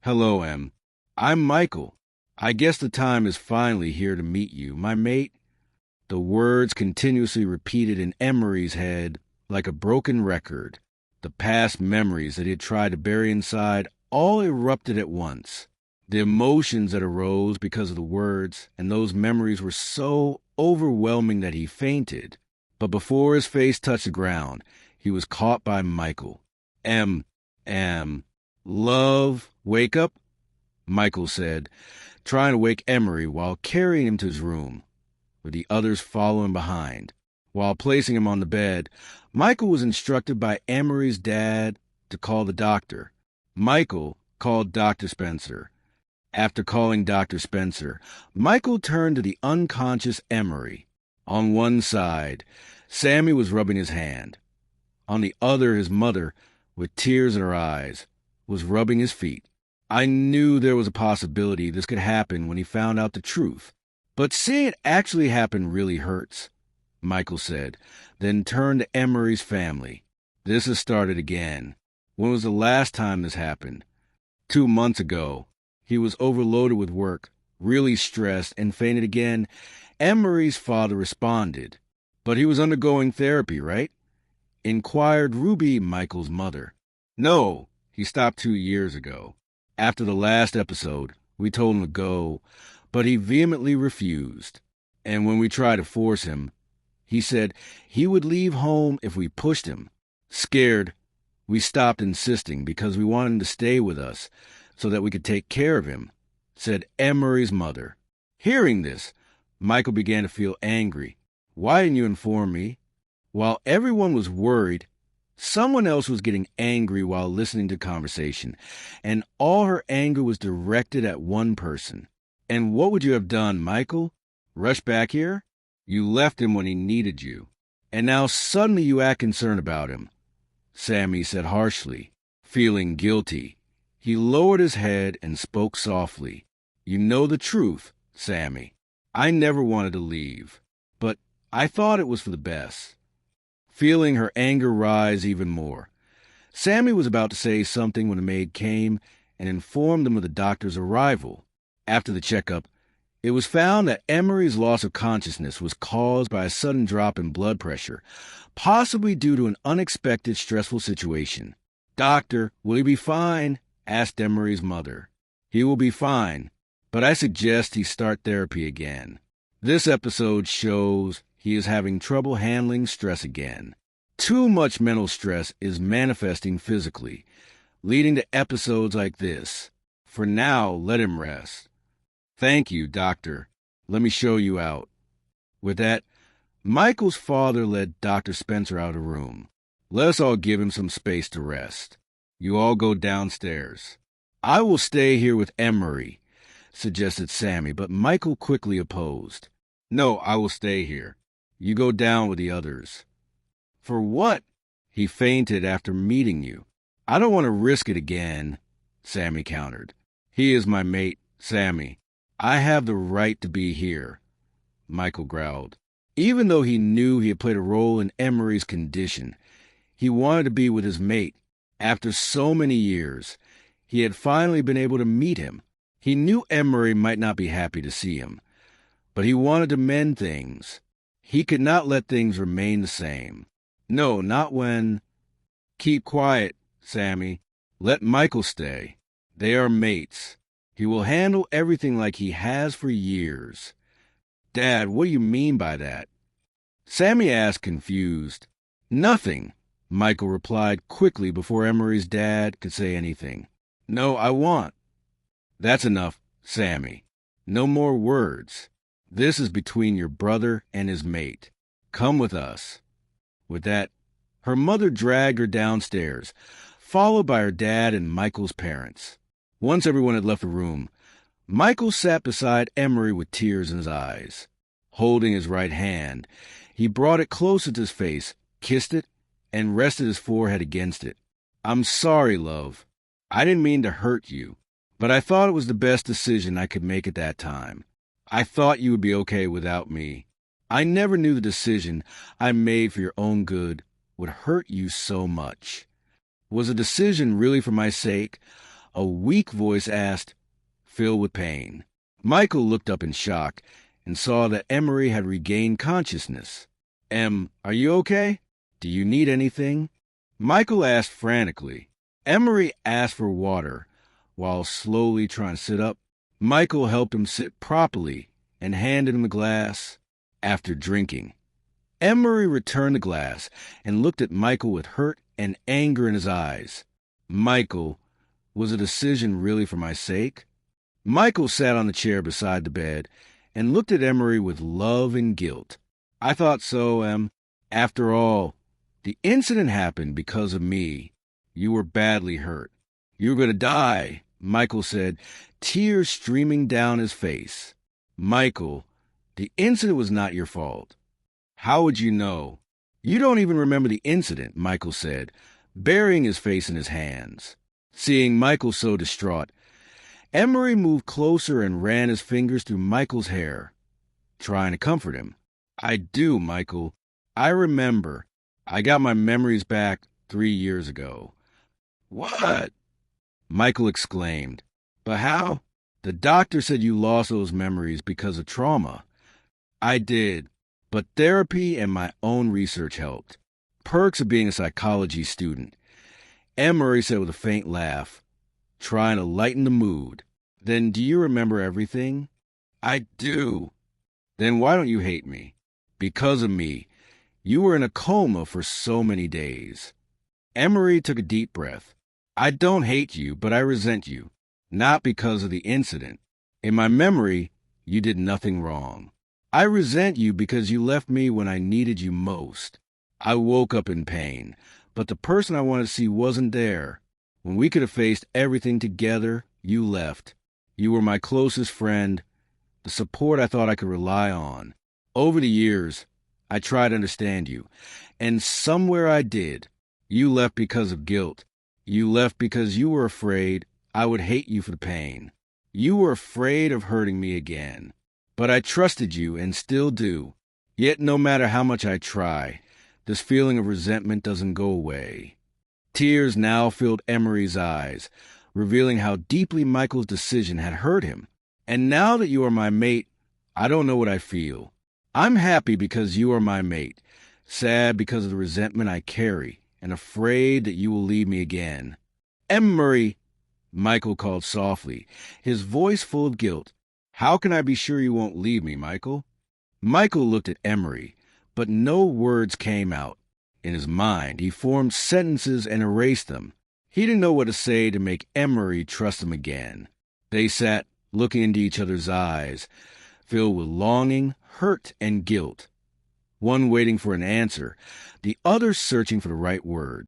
Hello, Em. I'm Michael. I guess the time is finally here to meet you, my mate. The words continuously repeated in Emery's head like a broken record. The past memories that he had tried to bury inside all erupted at once. The emotions that arose because of the words and those memories were so overwhelming that he fainted. But before his face touched the ground, he was caught by Michael. Love, wake up, Michael said, trying to wake Emmery while carrying him to his room, with the others following behind. While placing him on the bed, Michael was instructed by Emery's dad to call the doctor. Michael called Dr. Spencer. After calling Dr. Spencer, Michael turned to the unconscious Emmery. On one side, Sammy was rubbing his hand. On the other, his mother, with tears in her eyes, was rubbing his feet. I knew there was a possibility this could happen when he found out the truth. But seeing it actually happen really hurts, Michael said, then turned to Emery's family. This has started again. When was the last time this happened? 2 months ago. He was overloaded with work, really stressed, and fainted again. Emery's father responded. But he was undergoing therapy, right? Inquired Ruby, Michael's mother. No, he stopped 2 years ago. After the last episode, we told him to go, but he vehemently refused. And when we tried to force him, he said he would leave home if we pushed him. Scared, we stopped insisting because we wanted him to stay with us so that we could take care of him, said Emery's mother. Hearing this, Michael began to feel angry. Why didn't you inform me? While everyone was worried, someone else was getting angry while listening to conversation, and all her anger was directed at one person. And what would you have done, Michael? Rush back here? You left him when he needed you, and now suddenly you act concerned about him, Sammy said harshly, feeling guilty. He lowered his head and spoke softly. You know the truth, Sammy. I never wanted to leave, but I thought it was for the best. Feeling her anger rise even more, Sammy was about to say something when the maid came and informed them of the doctor's arrival. After the checkup, it was found that Emery's loss of consciousness was caused by a sudden drop in blood pressure, possibly due to an unexpected stressful situation. Doctor, will he be fine? Asked Emery's mother. He will be fine, but I suggest he start therapy again. This episode shows he is having trouble handling stress again. Too much mental stress is manifesting physically, leading to episodes like this. For now, let him rest. Thank you, doctor. Let me show you out. With that, Michael's father led Dr. Spencer out of the room. Let us all give him some space to rest. You all go downstairs. I will stay here with Emmery, suggested Sammy, but Michael quickly opposed. No, I will stay here. You go down with the others. For what? He fainted after meeting you. I don't want to risk it again, Sammy countered. He is my mate, Sammy. I have the right to be here, Michael growled. Even though he knew he had played a role in Emery's condition, he wanted to be with his mate. After so many years, he had finally been able to meet him. He knew Emmery might not be happy to see him, but he wanted to mend things. He could not let things remain the same. No, not when... Keep quiet, Sammy. Let Michael stay. They are mates. He will handle everything like he has for years. Dad, what do you mean by that? Sammy asked, confused. Nothing, Michael replied quickly before Emery's dad could say anything. No, I want. That's enough, Sammy. No more words. This is between your brother and his mate. Come with us. With that, her mother dragged her downstairs, followed by her dad and Michael's parents. Once everyone had left the room, Michael sat beside Emmery with tears in his eyes. Holding his right hand, he brought it closer to his face, kissed it, and rested his forehead against it. I'm sorry, love. I didn't mean to hurt you, but I thought it was the best decision I could make at that time. I thought you would be okay without me. I never knew the decision I made for your own good would hurt you so much. Was the decision really for my sake? A weak voice asked, filled with pain. Michael looked up in shock and saw that Emmery had regained consciousness. Are you okay? Do you need anything? Michael asked frantically. Emmery asked for water. While slowly trying to sit up, Michael helped him sit properly and handed him the glass. After drinking, Emmery returned the glass and looked at Michael with hurt and anger in his eyes. Michael, was a decision really for my sake? Michael sat on the chair beside the bed and looked at Emmery with love and guilt. I thought so, Em. After all, the incident happened because of me. You were badly hurt. You were going to die, Michael said, tears streaming down his face. Michael, the incident was not your fault. How would you know? You don't even remember the incident, Michael said, burying his face in his hands. Seeing Michael so distraught, Emmery moved closer and ran his fingers through Michael's hair, trying to comfort him. I do, Michael. I remember. I got my memories back 3 years ago. What? Michael exclaimed. But how? The doctor said you lost those memories because of trauma. I did, but therapy and my own research helped. Perks of being a psychology student. Emmery said with a faint laugh, trying to lighten the mood. Then do you remember everything? I do. Then why don't you hate me? Because of me. You were in a coma for so many days. Emmery took a deep breath. I don't hate you, but I resent you. Not because of the incident. In my memory, you did nothing wrong. I resent you because you left me when I needed you most. I woke up in pain, but the person I wanted to see wasn't there. When we could have faced everything together, you left. You were my closest friend, the support I thought I could rely on. Over the years, I tried to understand you, and somewhere I did. You left because of guilt. You left because you were afraid I would hate you for the pain. You were afraid of hurting me again. But I trusted you and still do. Yet no matter how much I try, this feeling of resentment doesn't go away. Tears now filled Emmery's eyes, revealing how deeply Michael's decision had hurt him. And now that you are my mate, I don't know what I feel. I'm happy because you are my mate, sad because of the resentment I carry, and afraid that you will leave me again. Emmery, Michael called softly, his voice full of guilt. How can I be sure you won't leave me, Michael? Michael looked at Emmery, but no words came out. In his mind, he formed sentences and erased them. He didn't know what to say to make Emmery trust him again. They sat, looking into each other's eyes, filled with longing, hurt, and guilt. One waiting for an answer, the other searching for the right word.